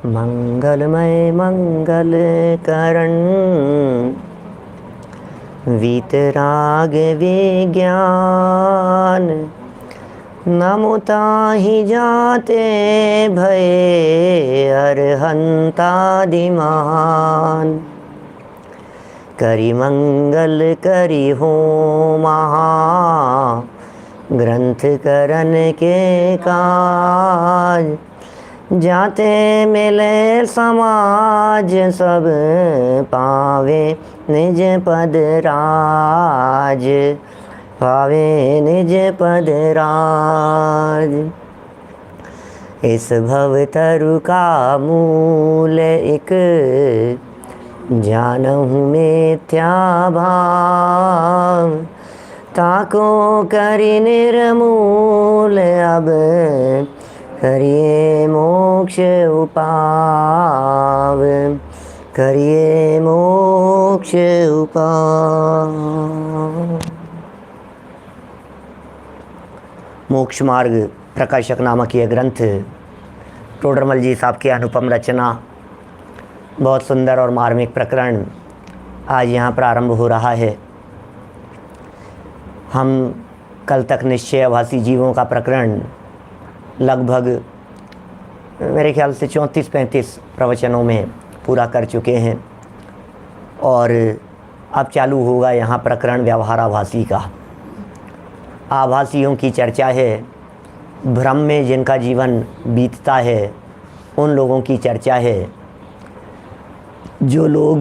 मंगलमय मंगल करण वीतराग विज्ञान नमो ताहि जाते भये अरहंतादिमान करि मंगल करि हो महा ग्रंथ करन के काज जाते मिले समाज सब पावे निज पद राज पावे निज पद राज। इस भव तरु का मूल एक जानहु मिथ्या भाव ताको करि निर्मूल अब करिए मोक्ष उपाव करिए मोक्ष उपाव। मोक्ष मार्ग प्रकाशक नामक यह ग्रंथ टोडरमल जी साहब की अनुपम रचना, बहुत सुंदर और मार्मिक प्रकरण आज यहाँ प्रारंभ हो रहा है। हम कल तक निश्चयभासी जीवों का प्रकरण लगभग मेरे ख्याल से 34-35 प्रवचनों में पूरा कर चुके हैं और अब चालू होगा यहाँ प्रकरण व्यवहाराभासी का। आभासियों की चर्चा है, भ्रम में जिनका जीवन बीतता है उन लोगों की चर्चा है। जो लोग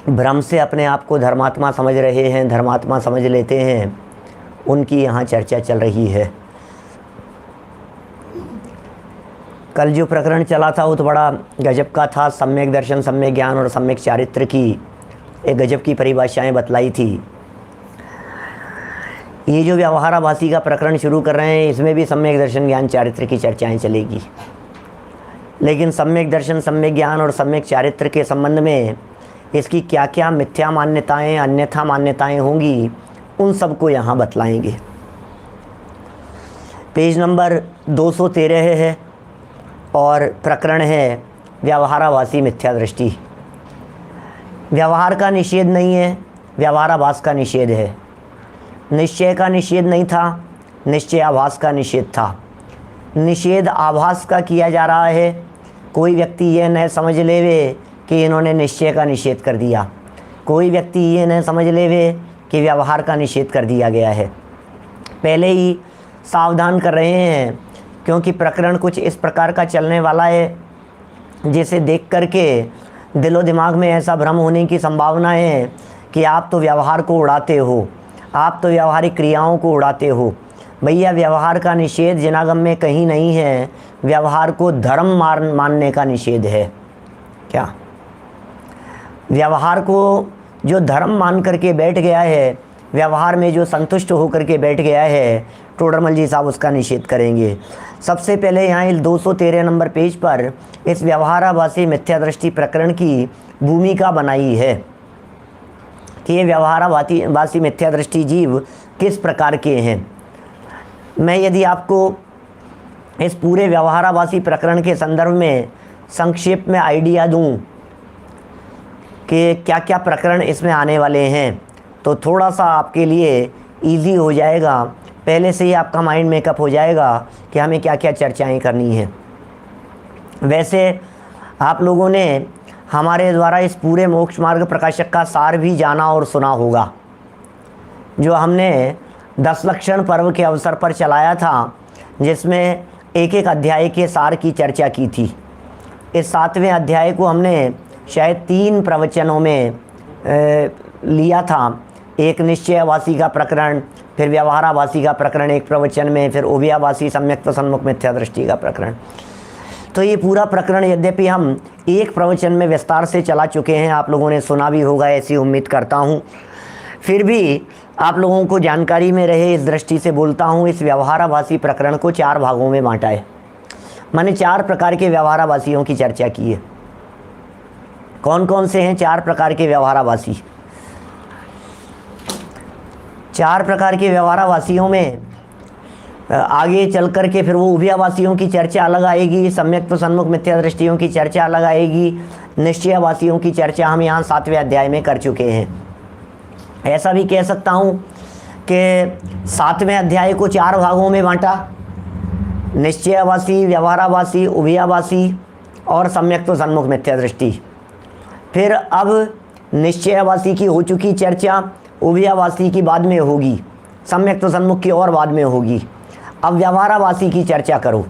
भ्रम से अपने आप को धर्मात्मा समझ रहे हैं, धर्मात्मा समझ लेते हैं, उनकी यहाँ चर्चा चल रही है। कल जो प्रकरण चला था वो तो बड़ा गजब का था। सम्यक दर्शन, सम्यक ज्ञान और सम्यक चारित्र की एक गजब की परिभाषाएं बतलाई थी। ये जो व्यवहाराभासी का प्रकरण शुरू कर रहे हैं इसमें भी सम्यक दर्शन, ज्ञान, चारित्र की चर्चाएं चलेगी। लेकिन सम्यक दर्शन, सम्यक ज्ञान और सम्यक चारित्र के संबंध में इसकी क्या क्या मिथ्या मान्यताएं, अन्यथा मान्यताएं होंगी, उन सबको यहाँ बतलाएंगे। पेज नंबर 213 है और प्रकरण है व्यवहाराभासी मिथ्या दृष्टि। व्यवहार का निषेध नहीं है, व्यवहाराभास का निषेध है। निश्चय का निषेध नहीं था, निश्चय आभास का निषेध था। निषेध आभास का किया जा रहा है। कोई व्यक्ति ये न समझ लेवे कि इन्होंने निश्चय का निषेध कर दिया, कोई व्यक्ति ये न समझ लेवे कि व्यवहार का निषेध कर दिया गया है। पहले ही सावधान कर रहे हैं क्योंकि प्रकरण कुछ इस प्रकार का चलने वाला है जिसे देख करके दिलो दिमाग में ऐसा भ्रम होने की संभावना है कि आप तो व्यवहार को उड़ाते हो, आप तो व्यवहारिक क्रियाओं को उड़ाते हो। भैया, व्यवहार का निषेध जिनागम में कहीं नहीं है, व्यवहार को धर्म मानने का निषेध है। क्या व्यवहार को जो धर्म मान करके बैठ गया है, व्यवहार में जो संतुष्ट होकर के बैठ गया है, टोडरमल जी साहब उसका निषेध करेंगे। सबसे पहले यहाँ 213 नंबर पेज पर इस व्यवहाराभासी मिथ्या दृष्टि प्रकरण की भूमिका बनाई है कि ये व्यवहाराभासी मिथ्या दृष्टि जीव किस प्रकार के हैं। मैं यदि आपको इस पूरे व्यवहाराभासी प्रकरण के संदर्भ में संक्षेप में आइडिया दूं कि क्या क्या प्रकरण इसमें आने वाले हैं तो थोड़ा सा आपके लिए इजी हो जाएगा। पहले से ही आपका माइंड मेकअप हो जाएगा कि हमें क्या क्या चर्चाएं करनी है। वैसे आप लोगों ने हमारे द्वारा इस पूरे मोक्ष मार्ग प्रकाशक का सार भी जाना और सुना होगा, जो हमने 10 लक्षण पर्व के अवसर पर चलाया था, जिसमें एक एक अध्याय के सार की चर्चा की थी। इस 7वें अध्याय को हमने शायद 3 प्रवचनों में लिया था। एक निश्चयभासी का प्रकरण, फिर व्यवहाराभासी का प्रकरण एक प्रवचन में, फिर ओभियाभासी सम्यक सन्मुख मिथ्या दृष्टि का प्रकरण। तो ये पूरा प्रकरण यद्यपि हम एक प्रवचन में विस्तार से चला चुके हैं, आप लोगों ने सुना भी होगा ऐसी उम्मीद करता हूँ, फिर भी आप लोगों को जानकारी में रहे इस दृष्टि से बोलता हूँ। इस व्यवहाराभासी प्रकरण को 4 भागों में बांटा है। मैंने 4 प्रकार के व्यवहाराभासियों की चर्चा की है। कौन कौन से हैं 4 प्रकार के व्यवहाराभासी? 4 प्रकार के व्यवहाराभासियों में आगे चल कर के फिर वो उभयावासियों की चर्चा अलग आएगी, सम्यक तो सन्मुख मिथ्या दृष्टियों की चर्चा अलग आएगी, निश्चयवासियों की चर्चा हम यहाँ 7वें अध्याय में कर चुके हैं। ऐसा भी कह सकता हूँ कि 7वें अध्याय को 4 भागों में बांटा, निश्चयवासी, व्यवहारावासी, उभयावासी और सम्यक तो सन्मुख मिथ्या दृष्टि। फिर अब निश्चयवासी की हो चुकी चर्चा, उभयावासी की बाद में होगी, सम्यक तो सन्मुख की और बाद में होगी। अब व्यवहारावासी की चर्चा करो,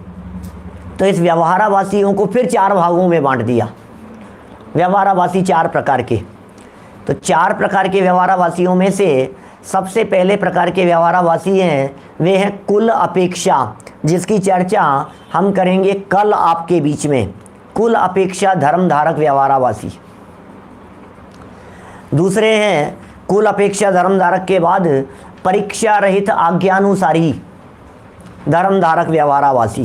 तो इस व्यवहारावासियों को फिर 4 भागों में बांट दिया। व्यवहारावासी 4 प्रकार के, तो 4 प्रकार के व्यवहारावासियों में से सबसे पहले प्रकार के व्यवहारावासी हैं वे हैं कुल अपेक्षा, जिसकी चर्चा हम करेंगे कल आपके बीच में। कुल अपेक्षा धर्म धारक व्यवहारावासी। दूसरे हैं कुल अपेक्षा धर्म धारक के बाद परीक्षा रहित आज्ञानुसारी धर्म धारक व्यवहारावासी।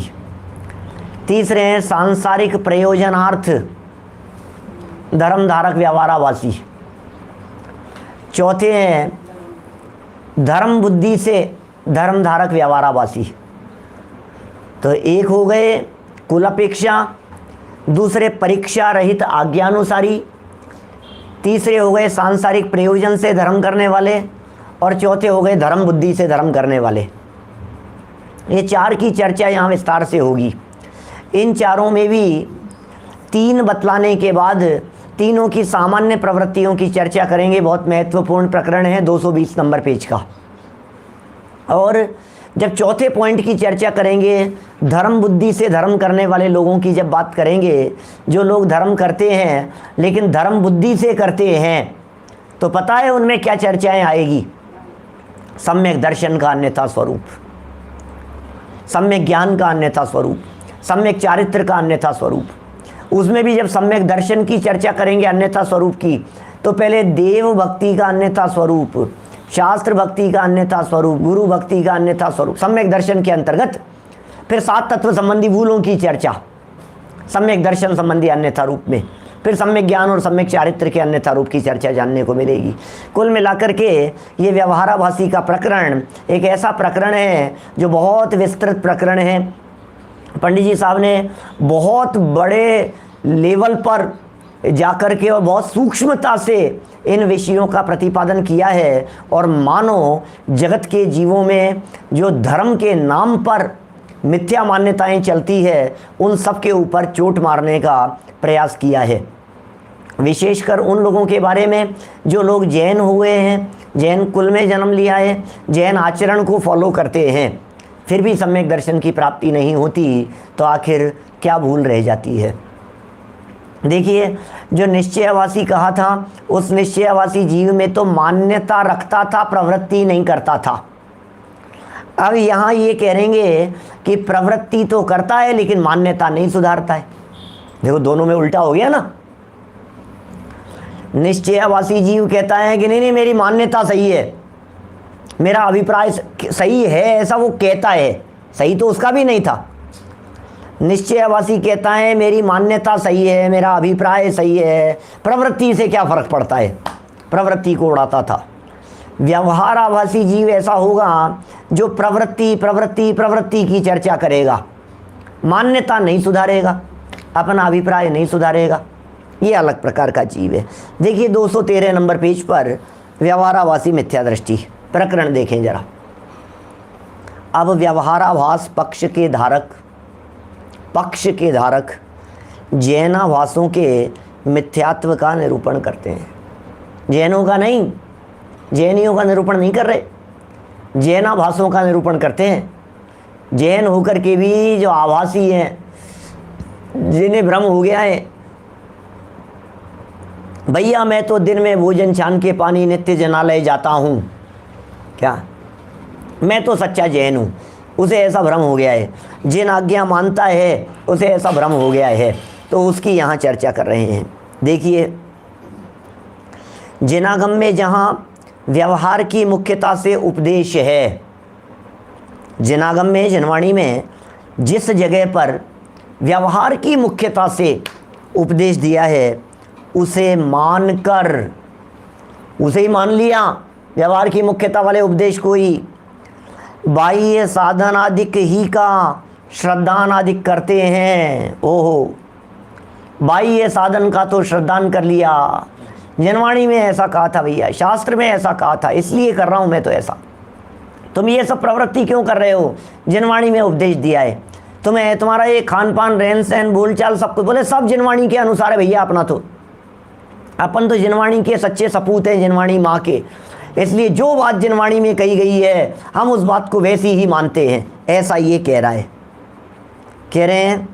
तीसरे हैं सांसारिक प्रयोजनार्थ धर्म धारक व्यवहारावासी। चौथे हैं धर्म बुद्धि से धर्म धारक व्यवहारावासी। तो एक हो गए कुल अपेक्षा, दूसरे परीक्षा रहित आज्ञानुसारी, तीसरे हो गए सांसारिक प्रयोजन से धर्म करने वाले, और चौथे हो गए धर्म बुद्धि से धर्म करने वाले। ये 4 की चर्चा यहाँ विस्तार से होगी। इन चारों में भी 3 बतलाने के बाद तीनों की सामान्य प्रवृत्तियों की चर्चा करेंगे। बहुत महत्वपूर्ण प्रकरण है 220 नंबर पेज का। और जब चौथे पॉइंट की चर्चा करेंगे, धर्म बुद्धि से धर्म करने वाले लोगों की जब बात करेंगे, जो लोग धर्म करते हैं लेकिन धर्म बुद्धि से करते हैं, तो पता है उनमें क्या चर्चाएं आएगी। सम्यक दर्शन का अन्यथा स्वरूप, सम्यक ज्ञान का अन्यथा स्वरूप, सम्यक चारित्र का अन्यथा स्वरूप। उसमें भी जब सम्यक दर्शन की चर्चा करेंगे अन्यथा स्वरूप की, तो पहले देव भक्ति का अन्यथा स्वरूप, शास्त्र भक्ति का अन्यथा स्वरूप, गुरु भक्ति का अन्यथा स्वरूप, सम्यक दर्शन के अंतर्गत फिर 7 तत्व संबंधी भूलों की चर्चा सम्यक दर्शन संबंधी अन्यथा रूप में, फिर सम्यक ज्ञान और सम्यक चारित्र के अन्यथा रूप की चर्चा जानने को मिलेगी। कुल मिलाकर के ये व्यवहाराभासी का प्रकरण एक ऐसा प्रकरण है जो बहुत विस्तृत प्रकरण है। पंडित जी साहब ने बहुत बड़े लेवल पर जाकर के और बहुत सूक्ष्मता से इन विषयों का प्रतिपादन किया है, और मानो जगत के जीवों में जो धर्म के नाम पर मिथ्या मान्यताएं चलती है, उन सब के ऊपर चोट मारने का प्रयास किया है। विशेषकर उन लोगों के बारे में जो लोग जैन हुए हैं, जैन कुल में जन्म लिया है, जैन आचरण को फॉलो करते हैं, फिर भी सम्यक दर्शन की प्राप्ति नहीं होती, तो आखिर क्या भूल रह जाती है। देखिए, जो निश्चयवासी कहा था, उस निश्चयवासी जीव में तो मान्यता रखता था, प्रवृत्ति नहीं करता था। अब यहाँ ये कहेंगे कि प्रवृत्ति तो करता है लेकिन मान्यता नहीं सुधारता है। देखो, दोनों में उल्टा हो गया ना। निश्चयवासी जीव कहता है कि नहीं नहीं, मेरी मान्यता सही है, मेरा अभिप्राय सही है, ऐसा वो कहता है, सही तो उसका भी नहीं था। निश्चयवासी कहता है मेरी मान्यता सही है, मेरा अभिप्राय सही है, प्रवृत्ति से क्या फर्क पड़ता है, प्रवृत्ति को उड़ाता था। व्यवहाराभासी जीव ऐसा होगा जो प्रवृत्ति प्रवृत्ति प्रवृत्ति की चर्चा करेगा, मान्यता नहीं सुधारेगा, अपना अभिप्राय नहीं सुधारेगा। ये अलग प्रकार का जीव है। देखिए 213 नंबर पेज पर व्यवहाराभासी मिथ्या दृष्टि प्रकरण देखें जरा। अब व्यवहाराभास पक्ष के धारक जैनाभासों के मिथ्यात्व का निरूपण करते हैं। जैनों का नहीं, जैनियों का निरूपण नहीं कर रहे, जैनाभासों का निरूपण करते हैं। जैन होकर के भी जो आभासी हैं, जिन्हें भ्रम हो गया है, भैया मैं तो दिन में भोजन छान के पानी नित्य जनालय जाता हूँ, क्या मैं तो सच्चा जैन हूँ, उसे ऐसा भ्रम हो गया है। जिन आज्ञा मानता है उसे ऐसा भ्रम हो गया है, तो उसकी यहाँ चर्चा कर रहे हैं। देखिए, जिनागम में जहाँ व्यवहार की मुख्यता से उपदेश है, जिनागम में, जिनवाणी में जिस जगह पर व्यवहार की मुख्यता से उपदेश दिया है, उसे मानकर, उसे ही मान लिया व्यवहार की मुख्यता वाले उपदेश को ही, बाह्य साधनादिक ही का श्रद्धानादिक करते हैं। ओहो, बाह्य साधन का तो श्रद्धान कर लिया, जनवाणी में ऐसा कहा था भैया, शास्त्र में ऐसा कहा था, इसलिए कर रहा हूं मैं तो ऐसा। तुम ये सब प्रवृत्ति क्यों कर रहे हो? जनवाणी में उपदेश दिया है तुम्हें, तुम्हारा ये खान पान रहन सहन बोलचाल सब कुछ बोले सब जनवाणी के अनुसार है भैया। अपना तो अपन तो जनवाणी के सच्चे सपूत हैं, जनवाणी माँ के, इसलिए जो बात जनवाणी में कही गई है हम उस बात को वैसी ही मानते हैं, ऐसा ये कह रहा है। कह रहे हैं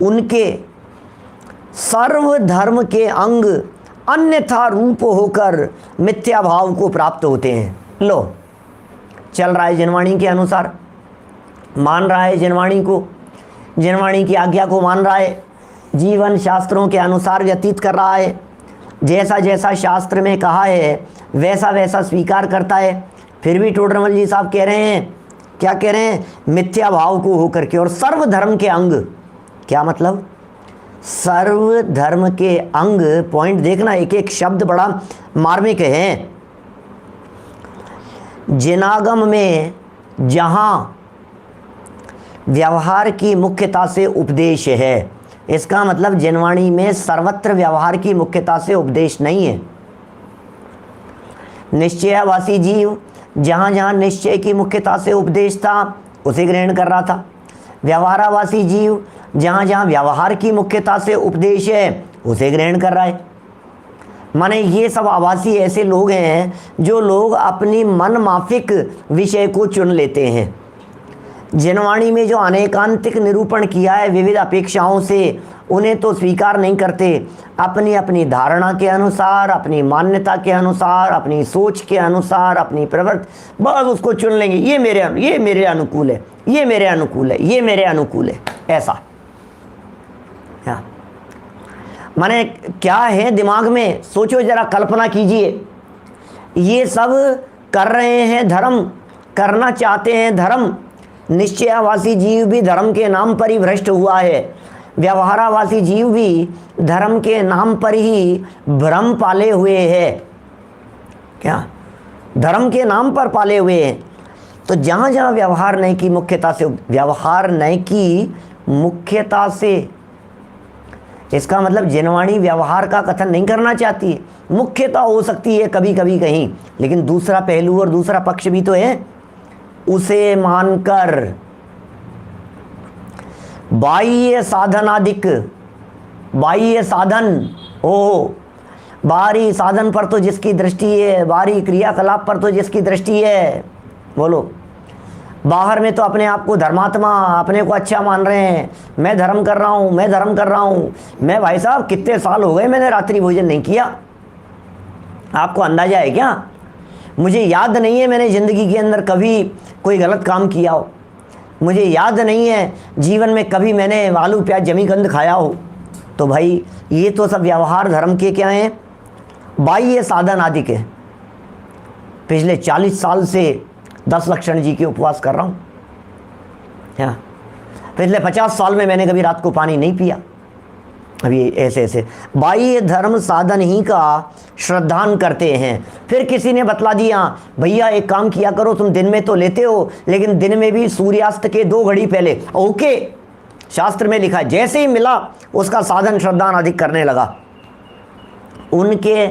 उनके सर्व धर्म के अंग अन्यथा रूप होकर मिथ्या भाव को प्राप्त होते हैं। लो, चल रहा है जनवाणी के अनुसार, मान रहा है जनवाणी को, जनवाणी की आज्ञा को मान रहा है, जीवन शास्त्रों के अनुसार व्यतीत कर रहा है, जैसा जैसा शास्त्र में कहा है वैसा वैसा स्वीकार करता है। फिर भी टोडरमल जी साहब कह रहे हैं, क्या कह रहे हैं? मिथ्या भाव को होकर के और सर्व धर्म के अंग। क्या मतलब? सर्व धर्म के अंग, पॉइंट देखना, एक एक शब्द बड़ा मार्मिक है। जिनागम में जहाँ व्यवहार की मुख्यता से उपदेश है, इसका मतलब जनवाणी में सर्वत्र व्यवहार की मुख्यता से उपदेश नहीं है। निश्चयवासी जीव जहाँ जहाँ निश्चय की मुख्यता से उपदेश था उसे ग्रहण कर रहा था। व्यवहारावासी जीव जहाँ जहाँ व्यवहार की मुख्यता से उपदेश है उसे ग्रहण कर रहा है। माने ये सब आवासी ऐसे लोग हैं जो लोग अपनी मन माफिक विषय को चुन लेते हैं। जनवाणी में जो अनेकांतिक निरूपण किया है विविध अपेक्षाओं से, उन्हें तो स्वीकार नहीं करते। अपनी अपनी धारणा के अनुसार, अपनी मान्यता के अनुसार, अपनी सोच के अनुसार, अपनी प्रवृत्ति, बस उसको चुन लेंगे। ये मेरे अनुकूल है, ये मेरे अनुकूल है, ये मेरे अनुकूल है, ऐसा। माने क्या है दिमाग में, सोचो जरा, कल्पना कीजिए। ये सब कर रहे हैं धर्म, करना चाहते हैं धर्म। निश्चयावासी जीव भी धर्म के नाम पर ही भ्रष्ट हुआ है, व्यवहारावासी जीव भी धर्म के नाम पर ही भ्रम पाले हुए हैं। क्या? धर्म के नाम पर पाले हुए हैं। तो जहाँ जहाँ व्यवहार नय की मुख्यता से, व्यवहार नय की मुख्यता से, इसका मतलब जनवाणी व्यवहार का कथन नहीं करना चाहती है। मुख्यता हो सकती है कभी कभी कहीं, लेकिन दूसरा पहलू और दूसरा पक्ष भी तो है। उसे मानकर बाह्य साधनादिक, बाह्य साधन हो, बाहरी साधन पर तो जिसकी दृष्टि है, बाहरी क्रियाकलाप पर तो जिसकी दृष्टि है, बोलो, बाहर में तो अपने आप को धर्मात्मा, अपने को अच्छा मान रहे हैं, मैं धर्म कर रहा हूँ, मैं धर्म कर रहा हूँ। मैं भाई साहब कितने साल हो गए मैंने रात्रि भोजन नहीं किया, आपको अंदाजा है क्या? मुझे याद नहीं है मैंने ज़िंदगी के अंदर कभी कोई गलत काम किया हो। मुझे याद नहीं है जीवन में कभी मैंने आलू प्याज जमीकंद खाया हो। तो भाई ये तो सब व्यवहार धर्म के क्या हैं? बाह्य साधन आदि के। पिछले 40 साल से 10 लक्षण जी के उपवास कर रहा हूँ। हाँ, पिछले 50 साल में मैंने कभी रात को पानी नहीं पिया। अभी ऐसे ऐसे बाह्य धर्म साधन ही का श्रद्धान करते हैं। फिर किसी ने बतला दिया, भैया एक काम किया करो, तुम दिन में तो लेते हो लेकिन दिन में भी सूर्यास्त के 2 घड़ी पहले। ओके, शास्त्र में लिखा है, जैसे ही मिला उसका साधन श्रद्धान अधिक करने लगा। उनके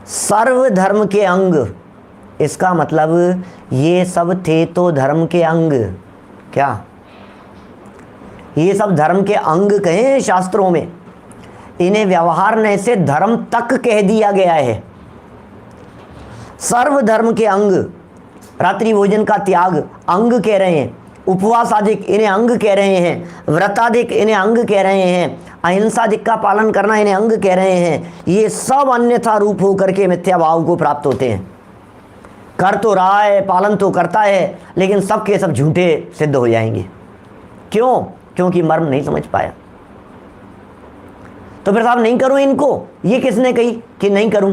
सर्व धर्म के अंग, इसका मतलब ये सब थे तो धर्म के अंग। क्या ये सब धर्म के अंग कहे हैं शास्त्रों में? इन्हें व्यवहार ने से धर्म तक कह दिया गया है। सर्व धर्म के अंग, रात्रि भोजन का त्याग अंग कह रहे हैं, उपवास आदिक इन्हें अंग कह रहे हैं, व्रतादिक इन्हें अंग कह रहे हैं, अहिंसादिक का पालन करना इन्हें अंग कह रहे हैं। ये सब अन्यथा रूप होकर के मिथ्या भाव को प्राप्त होते हैं। कर तो रहा है, पालन तो करता है, लेकिन सब के सब झूठे सिद्ध हो जाएंगे। क्यों? क्योंकि मर्म नहीं समझ पाया। तो फिर साहब नहीं करूं इनको, ये किसने कही कि नहीं करूं?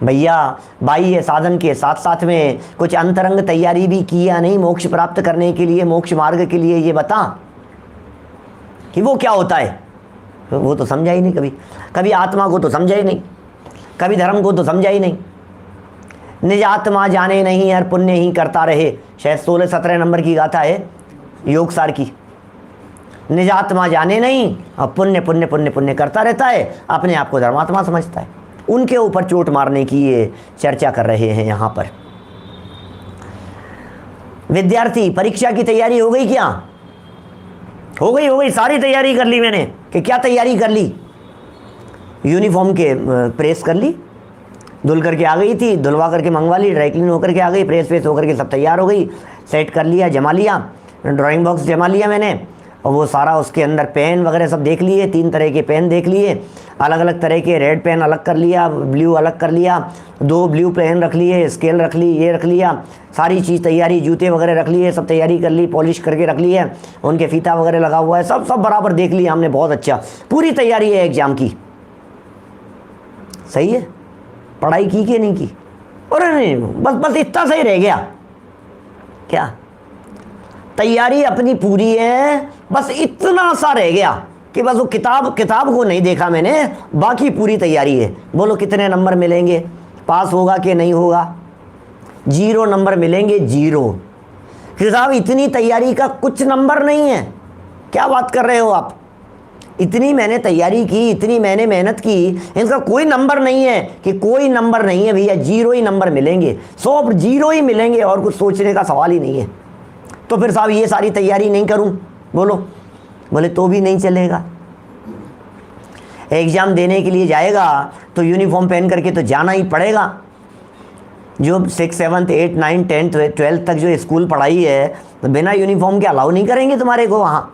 भैया बाह्य साधन के साथ साथ में कुछ अंतरंग तैयारी भी की या नहीं मोक्ष प्राप्त करने के लिए, मोक्ष मार्ग के लिए? ये बता कि वो क्या होता है। वो तो समझा ही नहीं, कभी आत्मा को तो समझा ही नहीं, कभी धर्म को तो समझा ही नहीं। निज आत्मा जाने नहीं और पुण्य ही करता रहे, शायद 16-17 नंबर की गाथा है योग सार की। निज आत्मा जाने नहीं और पुण्य पुण्य पुण्य पुण्य करता रहता है, अपने आप को धर्मात्मा समझता है। उनके ऊपर चोट मारने की ये चर्चा कर रहे हैं यहाँ पर। विद्यार्थी, परीक्षा की तैयारी हो गई क्या? हो गई, सारी तैयारी कर ली मैंने। कि क्या तैयारी कर ली? यूनिफॉर्म के प्रेस कर ली, धुल करके आ गई थी, धुलवा करके मंगवा ली, ड्राई क्लीन होकर के आ गई, प्रेस वेस होकर के सब तैयार हो गई, सेट कर लिया, जमा लिया, ड्राइंग बॉक्स जमा लिया मैंने, और वो सारा उसके अंदर पेन वगैरह सब देख लिए, 3 तरह के पेन देख लिए, अलग अलग तरह के, रेड पेन अलग कर लिया, ब्लू अलग कर लिया, 2 ब्लू पेन रख लिए, स्केल रख ली, ये रख लिया, सारी चीज़ तैयारी, जूते वगैरह रख लिए, सब तैयारी कर ली, पॉलिश करके रख ली है, उनके फीता वगैरह लगा हुआ है, सब बराबर देख लिया हमने, बहुत अच्छा, पूरी तैयारी है एग्ज़ाम की। सही है, पढ़ाई की कि नहीं की? अरे नहीं, बस इतना सही रह गया क्या? तैयारी अपनी पूरी है, बस इतना सा रह गया कि बस वो किताब को नहीं देखा मैंने, बाकी पूरी तैयारी है। बोलो कितने नंबर मिलेंगे? पास होगा कि नहीं होगा? 0 नंबर मिलेंगे, 0। साहब इतनी तैयारी का कुछ नंबर नहीं है, क्या बात कर रहे हो आप? इतनी मैंने तैयारी की, इतनी मैंने मेहनत की, इनका कोई नंबर नहीं है कि कोई नंबर नहीं है भैया, 0 ही नंबर मिलेंगे, 100 0 ही मिलेंगे, और कुछ सोचने का सवाल ही नहीं है। तो फिर साहब ये सारी तैयारी नहीं करूं? बोलो, बोले तो भी नहीं चलेगा। एग्ज़ाम देने के लिए जाएगा तो यूनिफॉर्म पहन करके तो जाना ही पड़ेगा। जो 6, 7, 8, 9, 10, 12 तक जो स्कूल पढ़ाई है, तो बिना यूनिफॉर्म के अलाउ नहीं करेंगे तुम्हारे को वहाँ।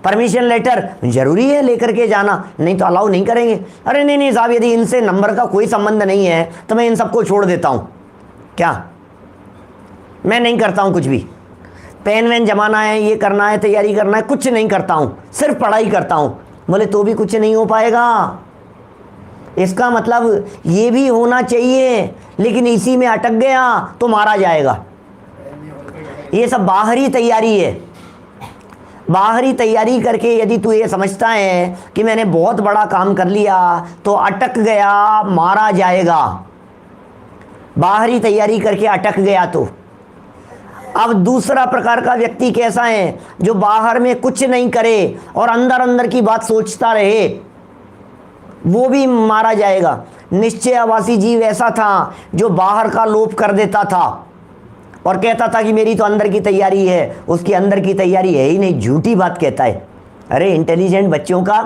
परमिशन लेटर जरूरी है लेकर के जाना, नहीं तो अलाउ नहीं करेंगे। अरे नहीं साहब, यदि इनसे नंबर का कोई संबंध नहीं है तो मैं इन सबको छोड़ देता हूँ। क्या? मैं नहीं करता हूँ कुछ भी, पेन वैन जमाना है, ये करना है, तैयारी करना है, कुछ नहीं करता हूँ, सिर्फ पढ़ाई करता हूँ। बोले तो भी कुछ नहीं हो पाएगा। इसका मतलब ये भी होना चाहिए, लेकिन इसी में अटक गया तो मारा जाएगा। ये सब बाहरी तैयारी है। बाहरी तैयारी करके यदि तू ये समझता है कि मैंने बहुत बड़ा काम कर लिया तो अटक गया, मारा जाएगा। बाहरी तैयारी करके अटक गया तो। अब दूसरा प्रकार का व्यक्ति कैसा है? जो बाहर में कुछ नहीं करे और अंदर अंदर की बात सोचता रहे, वो भी मारा जाएगा। निश्चयावासी जीव ऐसा था जो बाहर का लोप कर देता था और कहता था कि मेरी तो अंदर की तैयारी है, उसकी अंदर की तैयारी है ही नहीं, झूठी बात कहता है। अरे इंटेलिजेंट बच्चों का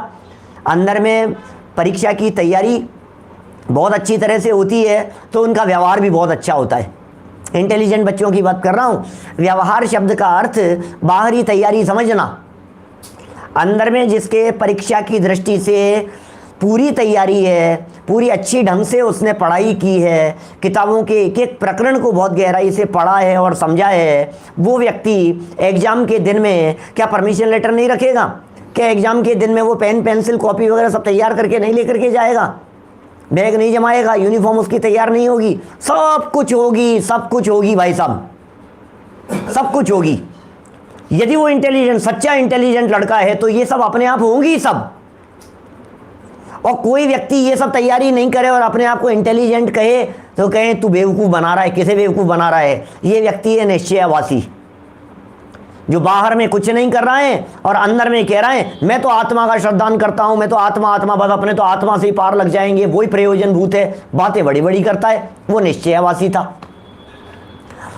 अंदर में परीक्षा की तैयारी बहुत अच्छी तरह से होती है तो उनका व्यवहार भी बहुत अच्छा होता है। इंटेलिजेंट बच्चों की बात कर रहा हूँ। व्यवहार शब्द का अर्थ बाहरी तैयारी समझना। अंदर में जिसके परीक्षा की दृष्टि से पूरी तैयारी है, पूरी अच्छी ढंग से उसने पढ़ाई की है, किताबों के एक एक प्रकरण को बहुत गहराई से पढ़ा है और समझा है, वो व्यक्ति एग्ज़ाम के दिन में क्या परमिशन लेटर नहीं रखेगा? क्या एग्ज़ाम के दिन में वो पेन पेंसिल कॉपी वगैरह सब तैयार करके नहीं लेकर के जाएगा? बैग नहीं जमाएगा? यूनिफॉर्म उसकी तैयार नहीं होगी? सब कुछ होगी, सब कुछ होगी भाई साहब, सब कुछ होगी। यदि वो इंटेलिजेंट, सच्चा इंटेलिजेंट लड़का है तो ये सब अपने आप होंगी सब। और कोई व्यक्ति ये सब तैयारी नहीं करे और अपने आप को इंटेलिजेंट कहे तो कहें तू बेवकूफ़ बना रहा है। किसे बेवकूफ़ बना रहा है? ये व्यक्ति है निश्चयावासी, जो बाहर में कुछ नहीं कर रहा है और अंदर में कह रहा है मैं तो आत्मा का श्रद्धान करता हूं, मैं तो आत्मा बस अपने तो आत्मा से ही पार लग जाएंगे, वही प्रयोजन भूत है, बातें बड़ी बड़ी करता है। वो निश्चयावासी था।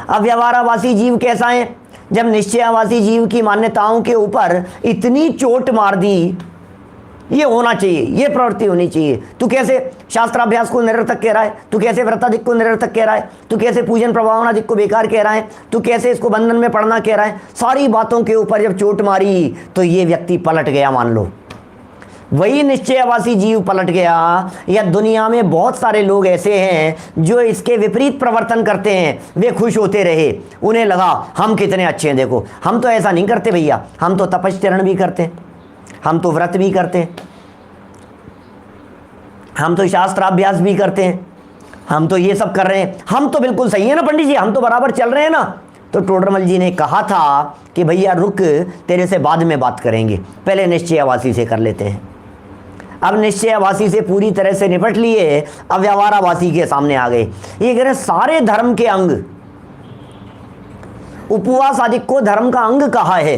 अब व्यवहारावासी जीव कैसा है? जब निश्चयावासी जीव की मान्यताओं के ऊपर इतनी चोट मार दी, ये होना चाहिए, ये प्रवृत्ति होनी चाहिए। तू कैसे शास्त्राभ्यास को निरर्थक कह रहा है? तू कैसे व्रताधिक को निरर्थक कह रहा है? तू कैसे पूजन प्रभावनाधिक को बेकार कह रहा है? तू कैसे इसको बंधन में पढ़ना कह रहा है? सारी बातों के ऊपर जब चोट मारी तो ये व्यक्ति पलट गया। मान लो वही निश्चयावासी जीव पलट गया, या दुनिया में बहुत सारे लोग ऐसे हैं जो इसके विपरीत प्रवर्तन करते हैं, वे खुश होते रहे। उन्हें लगा हम कितने अच्छे हैं, देखो हम तो ऐसा नहीं करते भैया, हम तो तपश्चरण भी करते हैं, हम तो व्रत भी करते हैं, हम तो शास्त्राभ्यास भी करते हैं, हम तो ये सब कर रहे हैं, हम तो बिल्कुल सही है ना पंडित जी, हम तो बराबर चल रहे हैं ना। तो टोडरमल जी ने कहा था कि भैया रुक, तेरे से बाद में बात करेंगे, पहले निश्चयावासी से कर लेते हैं। अब निश्चयाभासी से पूरी तरह से निपट लिए, अब व्यवहाराभासी के सामने आ गए। ये कह रहे सारे धर्म के अंग, उपवास आदि को धर्म का अंग कहा है।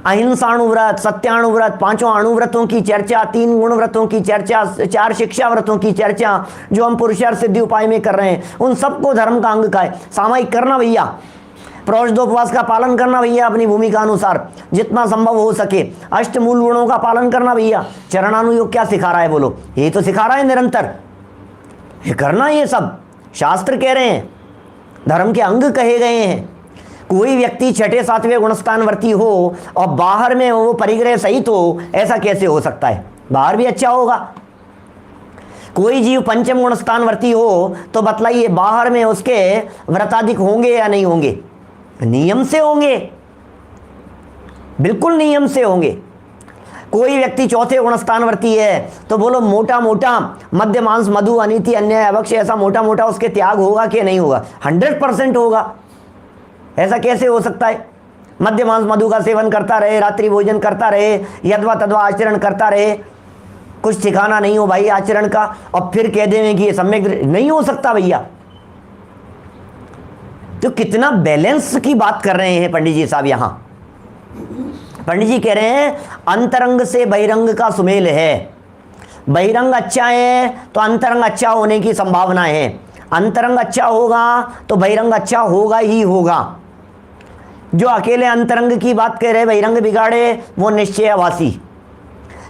अहिंसाणुव्रत, सत्याणुव्रत, 5 अणुव्रतों की चर्चा, 3 गुणव्रतों की चर्चा, 4 शिक्षा व्रतों की चर्चा जो हम पुरुषार्थ सिद्धि उपाय में कर रहे हैं, उन सबको धर्म का अंग का है। सामायिक करना भैया, प्रौषधोपवास का पालन करना भैया, अपनी भूमिका अनुसार जितना संभव हो सके। अष्ट मूल गुणों का पालन करना भैया। चरणानुयोग क्या सिखा रहा है बोलो? ये तो सिखा रहा है निरंतर, ये करना, ये सब शास्त्र कह रहे हैं, धर्म के अंग कहे गए हैं। कोई व्यक्ति 6ठे 7वें गुणस्थानवर्ती हो और बाहर में वो परिग्रह सहित हो, ऐसा कैसे हो सकता है? बाहर भी अच्छा होगा। कोई जीव 5म गुणस्थानवर्ती हो तो बतलाइए बाहर में उसके व्रताधिक होंगे या नहीं होंगे? नियम से होंगे, बिल्कुल नियम से होंगे। कोई व्यक्ति 4थे गुणस्थानवर्ती है तो बोलो मोटा मोटा मध्य मांस मधु अनीति अन्याय अभक्ष्य ऐसा मोटा मोटा उसके त्याग होगा कि नहीं होगा? 100% होगा। ऐसा कैसे हो सकता है? मध्य मांस मधु का सेवन करता रहे, रात्रि भोजन करता रहे, यद्वा तद्वा आचरण करता रहे, कुछ ठिकाना नहीं हो भाई आचरण का, और फिर कह दें कि ये सम्यक नहीं हो सकता भैया। तो कितना बैलेंस की बात कर रहे हैं पंडित जी साहब यहाँ। पंडित जी कह रहे हैं अंतरंग से बहिरंग का सुमेल है। बहिरंग अच्छा है तो अंतरंग अच्छा होने की संभावना है। अंतरंग अच्छा होगा तो बहिरंग अच्छा होगा ही होगा। जो अकेले अंतरंग की बात कह रहे बहिरंग बिगाड़े वो निश्चयाभासी।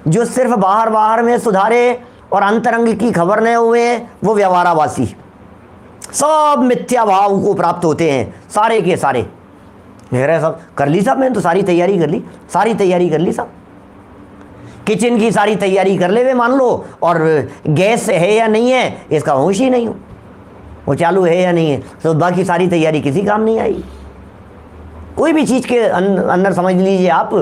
जो सिर्फ बाहर बाहर में सुधारे और अंतरंग की खबर न हुए वो व्यवहाराभासी। सब मिथ्या भाव को प्राप्त होते हैं सारे के सारे। मेरा सब कर ली साहब, मैंने तो सारी तैयारी कर ली, सारी तैयारी कर ली साहब। किचन की सारी तैयारी कर ले वे मान लो, और गैस है या नहीं है इसका होश ही नहीं हो, वो चालू है या नहीं है, तो बाकी सारी तैयारी किसी काम नहीं आई। कोई भी चीज़ के अंदर समझ लीजिए आप,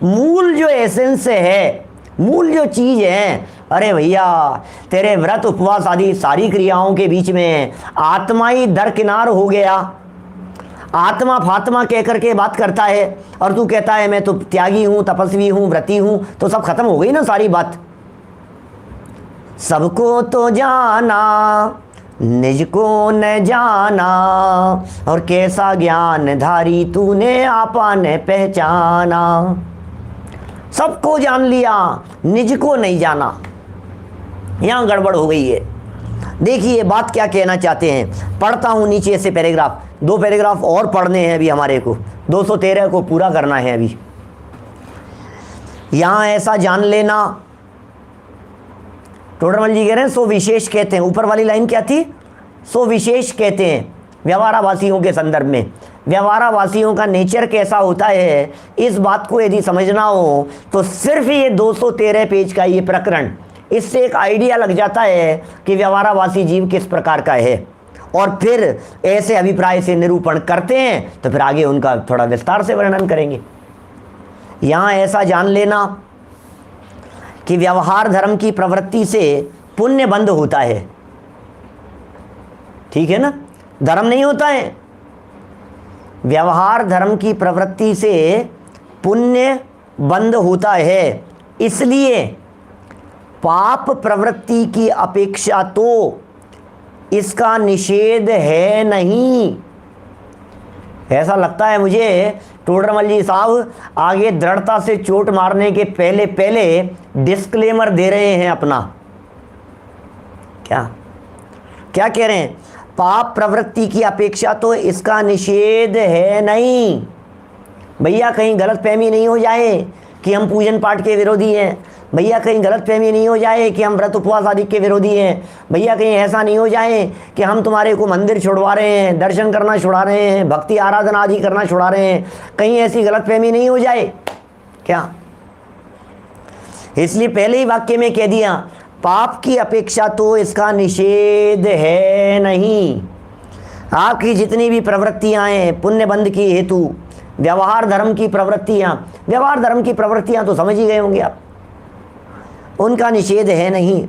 मूल जो एसेंस है, मूल जो चीज़ है, अरे भैया तेरे व्रत उपवास आदि सारी क्रियाओं के बीच में आत्मा ही दरकिनार हो गया। आत्मा फात्मा कह करके बात करता है और तू कहता है मैं तो त्यागी हूँ, तपस्वी हूँ, व्रती हूँ, तो सब खत्म हो गई ना सारी बात। सबको तो जाना निज को न जाना, और कैसा ज्ञान धारी तूने आपा ने पहचाना। सबको जान लिया, निज को नहीं जाना, यहां गड़बड़ हो गई है। देखिए बात क्या कहना चाहते हैं, पढ़ता हूं नीचे से पैराग्राफ, 2 पैराग्राफ और पढ़ने हैं अभी हमारे को, 213 को पूरा करना है अभी। यहां ऐसा जान लेना, टोडरमल जी कह रहे हैं सो विशेष कहते हैं। ऊपर वाली लाइन क्या थी? सो विशेष कहते हैं व्यवहाराभासियों के संदर्भ में। व्यवहाराभासियों का नेचर कैसा होता है, इस बात को यदि समझना हो तो सिर्फ ये 213 पेज का ये प्रकरण, इससे एक आइडिया लग जाता है कि व्यवहाराभासी जीव किस प्रकार का है। और फिर ऐसे अभिप्राय से निरूपण करते हैं तो फिर आगे उनका थोड़ा विस्तार से वर्णन करेंगे। यहाँ ऐसा जान लेना कि व्यवहार धर्म की प्रवृत्ति से पुण्य बंद होता है, ठीक है ना? धर्म नहीं होता है, व्यवहार धर्म की प्रवृत्ति से पुण्य बंद होता है। इसलिए पाप प्रवृत्ति की अपेक्षा तो इसका निषेध है नहीं। ऐसा लगता है मुझे टोडरमल जी साहब आगे दृढ़ता से चोट मारने के पहले पहले डिस्क्लेमर दे रहे हैं अपना। क्या क्या कह रहे हैं? पाप प्रवृत्ति की अपेक्षा तो इसका निषेध है नहीं। भैया कहीं गलतफहमी नहीं हो जाए कि हम पूजन पाठ के विरोधी हैं। भैया कहीं गलतफहमी नहीं हो जाए कि हम व्रत उपवास आदि के विरोधी हैं। भैया कहीं ऐसा नहीं हो जाए कि हम तुम्हारे को मंदिर छुड़वा रहे हैं, दर्शन करना छुड़ा रहे हैं, भक्ति आराधना आदि करना छुड़ा रहे हैं। कहीं ऐसी गलतफहमी नहीं हो जाए क्या? इसलिए पहले ही वाक्य में कह दिया, पाप की अपेक्षा तो इसका निषेध है नहीं। आपकी जितनी भी प्रवृत्तियां हैं पुण्य बंध की हेतु, व्यवहार धर्म की प्रवृत्तियां, व्यवहार धर्म की प्रवृत्तियां तो समझ ही गए होंगे आप, उनका निषेध है नहीं।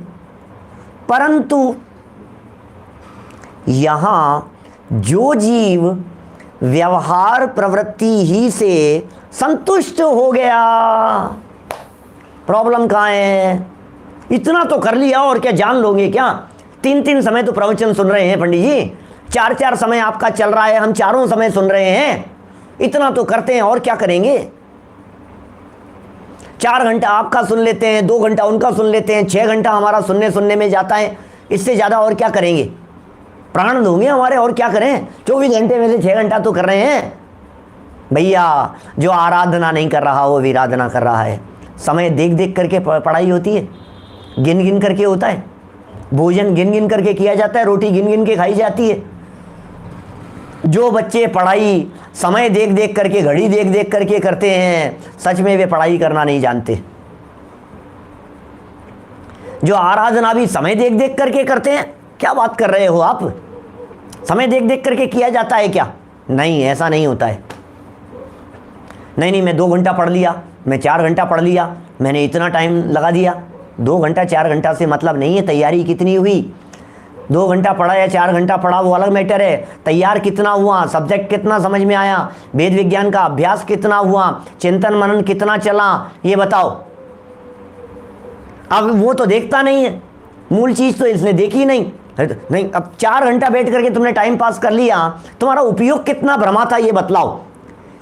परंतु यहां जो जीव व्यवहार प्रवृत्ति ही से संतुष्ट हो गया, प्रॉब्लम कहाँ है? इतना तो कर लिया और क्या जान लोगे क्या? 3-3 समय तो प्रवचन सुन रहे हैं पंडित जी, 4-4 समय आपका चल रहा है, हम चारों समय सुन रहे हैं, इतना तो करते हैं और क्या करेंगे? 4 घंटा आपका सुन लेते हैं, 2 घंटा उनका सुन लेते हैं, 6 घंटा हमारा सुनने में जाता है, इससे ज़्यादा और क्या करेंगे? प्राण दोगे हमारे, और क्या करें? 24 घंटे में से 6 घंटा तो कर रहे हैं भैया। जो आराधना नहीं कर रहा वो विराधना कर रहा है। समय देख देख करके पढ़ाई होती है, गिन गिन करके होता है, भोजन गिन गिन करके किया जाता है, रोटी गिन गिन के खाई जाती है। जो बच्चे पढ़ाई समय देख देख करके, घड़ी देख देख करके करते हैं, सच में वे पढ़ाई करना नहीं जानते। जो आराधना भी समय देख देख करके करते हैं, क्या बात कर रहे हो आप? समय देख देख करके किया जाता है क्या? नहीं, ऐसा नहीं होता है। नहीं, मैं 2 घंटा पढ़ लिया, मैं 4 घंटा पढ़ लिया, मैंने इतना टाइम लगा दिया। 2 घंटा 4 घंटा से मतलब नहीं है तैयारी कितनी हुई। 2 घंटा पढ़ा या 4 घंटा पढ़ा वो अलग मैटर है। तैयार कितना हुआ, सब्जेक्ट कितना समझ में आया, वेद विज्ञान का अभ्यास कितना हुआ, चिंतन मनन कितना चला, ये बताओ। अब वो तो देखता नहीं है, मूल चीज तो इसने देखी नहीं। नहीं, अब 4 घंटा बैठ करके तुमने टाइम पास कर लिया, तुम्हारा उपयोग कितना भ्रमा था ये बतलाओ।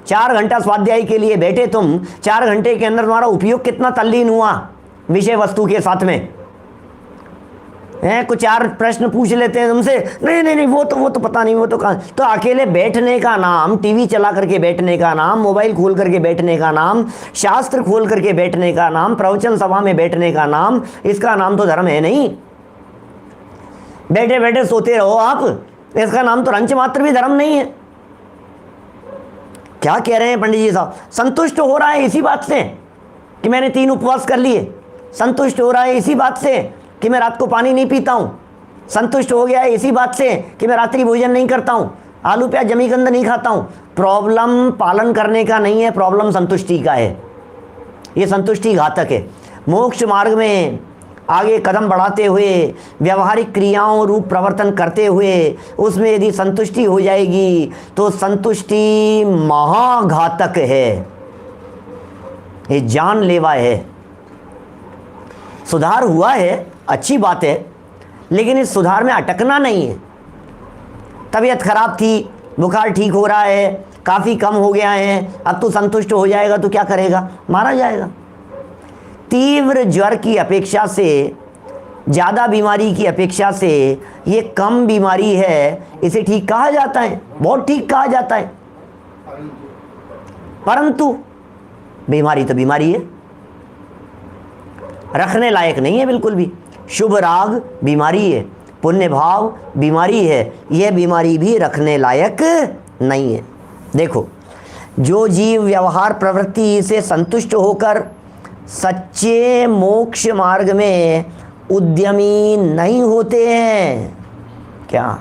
4 घंटा स्वाध्याय के लिए बैठे तुम, 4 घंटे के अंदर तुम्हारा उपयोग कितना तल्लीन हुआ विषय वस्तु के साथ में? हैं, कुछ 4 प्रश्न पूछ लेते हैं तुमसे, नहीं वो तो पता नहीं, वो तो कहाँ। तो अकेले बैठने का नाम, टीवी चला करके बैठने का नाम, मोबाइल खोल करके बैठने का नाम, शास्त्र खोल करके बैठने का नाम, प्रवचन सभा में बैठने का नाम, इसका नाम तो धर्म है नहीं। बैठे बैठे सोते रहो आप, इसका नाम तो रंच मात्र भी धर्म नहीं है। क्या कह रहे हैं पंडित जी साहब? संतुष्ट हो रहा है इसी बात से कि मैंने 3 उपवास कर लिए, संतुष्ट हो रहा है इसी बात से कि मैं रात को पानी नहीं पीता हूँ, संतुष्ट हो गया है इसी बात से कि मैं रात्रि भोजन नहीं करता हूँ, आलू प्याज जमीकंद नहीं खाता हूँ। प्रॉब्लम पालन करने का नहीं है, प्रॉब्लम संतुष्टि का है। ये संतुष्टि घातक है। मोक्ष मार्ग में आगे कदम बढ़ाते हुए, व्यवहारिक क्रियाओं रूप प्रवर्तन करते हुए, उसमें यदि संतुष्टि हो जाएगी तो संतुष्टि महाघातक है, ये जानलेवा है। सुधार हुआ है, अच्छी बात है, लेकिन इस सुधार में अटकना नहीं है। तबीयत खराब थी, बुखार ठीक हो रहा है, काफ़ी कम हो गया है, अब तो संतुष्ट हो जाएगा तो क्या करेगा? मारा जाएगा। तीव्र ज्वर की अपेक्षा से, ज़्यादा बीमारी की अपेक्षा से ये कम बीमारी है, इसे ठीक कहा जाता है, बहुत ठीक कहा जाता है। परंतु बीमारी तो बीमारी है, रखने लायक नहीं है बिल्कुल भी। शुभ राग बीमारी है, पुण्य भाव बीमारी है, यह बीमारी भी रखने लायक नहीं है। देखो, जो जीव व्यवहार प्रवृत्ति से संतुष्ट होकर सच्चे मोक्ष मार्ग में उद्यमी नहीं होते हैं, क्या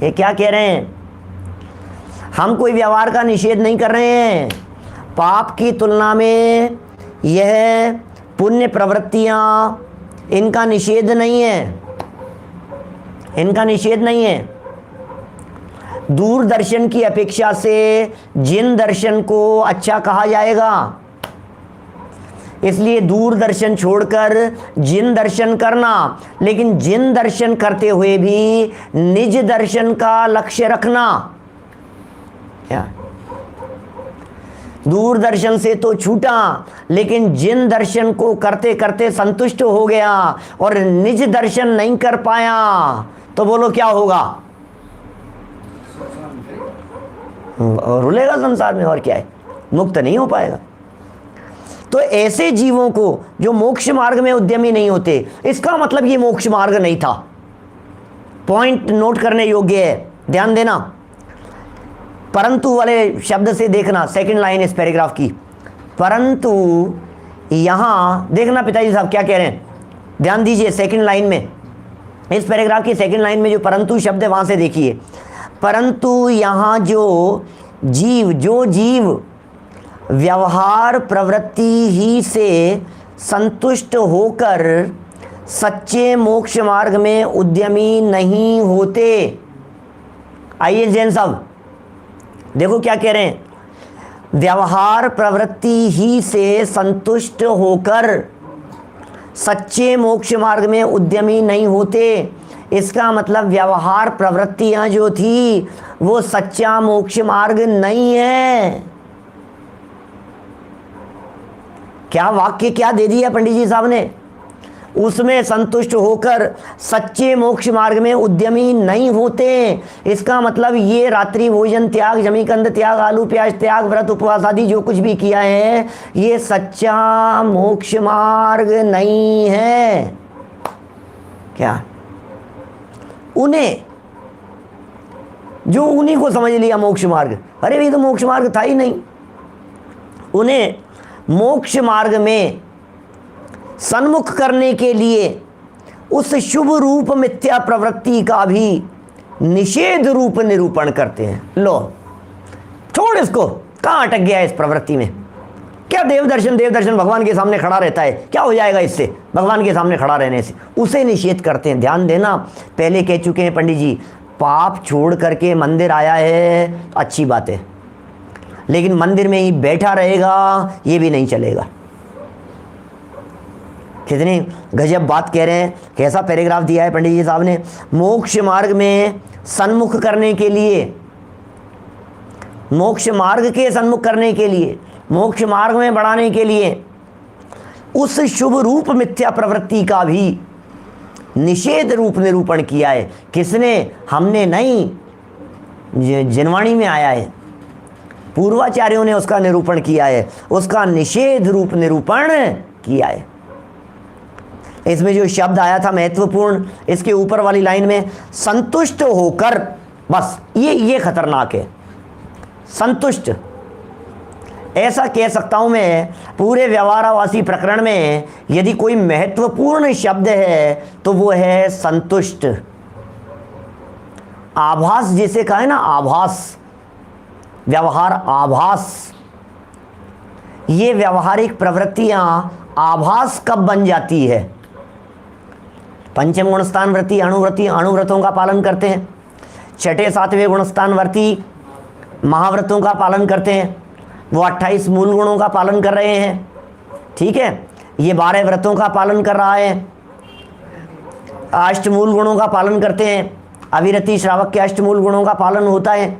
ये क्या कह रहे हैं? हम कोई व्यवहार का निषेध नहीं कर रहे हैं। पाप की तुलना में यह पुण्य प्रवृत्तियां, इनका निषेध नहीं है, इनका निषेध नहीं है। दूरदर्शन की अपेक्षा से जिन दर्शन को अच्छा कहा जाएगा, इसलिए दूरदर्शन छोड़कर जिन दर्शन करना, लेकिन जिन दर्शन करते हुए भी निज दर्शन का लक्ष्य रखना। क्या? दूरदर्शन से तो छूटा, लेकिन जिन दर्शन को करते करते संतुष्ट हो गया और निज दर्शन नहीं कर पाया, तो बोलो क्या होगा? रुलेगा संसार में, और क्या है, मुक्त नहीं हो पाएगा। तो ऐसे जीवों को जो मोक्ष मार्ग में उद्यमी नहीं होते, इसका मतलब ये मोक्ष मार्ग नहीं था। पॉइंट नोट करने योग्य है, ध्यान देना। परंतु वाले शब्द से देखना, सेकंड लाइन इस पैराग्राफ की, परंतु यहां देखना पिताजी साहब क्या कह रहे हैं, ध्यान दीजिए। सेकंड लाइन में, इस पैराग्राफ की सेकंड लाइन में जो परंतु शब्द है वहां से देखिए। परंतु यहां जो जीव व्यवहार प्रवृत्ति ही से संतुष्ट होकर सच्चे मोक्ष मार्ग में उद्यमी नहीं होते। आइए जैन साहब देखो क्या कह रहे हैं, व्यवहार प्रवृत्ति ही से संतुष्ट होकर सच्चे मोक्ष मार्ग में उद्यमी नहीं होते। इसका मतलब व्यवहार प्रवृत्तियां जो थी वो सच्चा मोक्ष मार्ग नहीं है। क्या वाक्य क्या दे दिया पंडित जी साहब ने, उसमें संतुष्ट होकर सच्चे मोक्ष मार्ग में उद्यमी नहीं होते। इसका मतलब ये रात्रि भोजन त्याग, जमीकंद त्याग, आलू प्याज त्याग, व्रत उपवास आदि जो कुछ भी किया है ये सच्चा मोक्ष मार्ग नहीं है। क्या उन्हें जो उन्हीं को समझ लिया मोक्ष मार्ग, अरे ये तो मोक्ष मार्ग था ही नहीं। उन्हें मोक्ष मार्ग में सन्मुख करने के लिए उस शुभ रूप मिथ्या प्रवृत्ति का भी निषेध रूप निरूपण करते हैं। लो छोड़ इसको, कहाँ अटक गया है इस प्रवृत्ति में। क्या देवदर्शन भगवान के सामने खड़ा रहता है, क्या हो जाएगा इससे, भगवान के सामने खड़ा रहने से, उसे निषेध करते हैं। ध्यान देना, पहले कह चुके हैं पंडित जी, पाप छोड़ करके मंदिर आया है तो अच्छी बात है, लेकिन मंदिर में ही बैठा रहेगा ये भी नहीं चलेगा। कितनी गजब बात कह रहे हैं, कैसा पैराग्राफ दिया है पंडित जी साहब ने। मोक्ष मार्ग में सन्मुख करने के लिए, मोक्ष मार्ग के सन्मुख करने के लिए, मोक्ष मार्ग में बढ़ाने के लिए उस शुभ रूप मिथ्या प्रवृत्ति का भी निषेध रूप निरूपण किया है। किसने? हमने नहीं, जिनवाणी में आया है, पूर्वाचार्यों ने उसका निरूपण किया है, उसका निषेध रूप निरूपण किया है। इसमें जो शब्द आया था महत्वपूर्ण, इसके ऊपर वाली लाइन में संतुष्ट होकर, बस ये खतरनाक है। संतुष्ट, ऐसा कह सकता हूं मैं, पूरे व्यवहारावासी प्रकरण में यदि कोई महत्वपूर्ण शब्द है तो वो है संतुष्ट। आभास जिसे कहा है ना, आभास, व्यवहार आभास, ये व्यवहारिक प्रवृत्तियां आभास कब बन जाती है? पंचम गुणस्थान व्रती अणुव्रतों का पालन करते हैं, छठे सातवें गुणस्थान व्रती महाव्रतों का पालन करते हैं, वो 28 मूल गुणों का पालन कर रहे हैं, ठीक है, ये 12 व्रतों का पालन कर रहा है, अष्टमूल गुणों का पालन करते हैं, अविरति श्रावक के अष्टमूल गुणों का पालन होता है,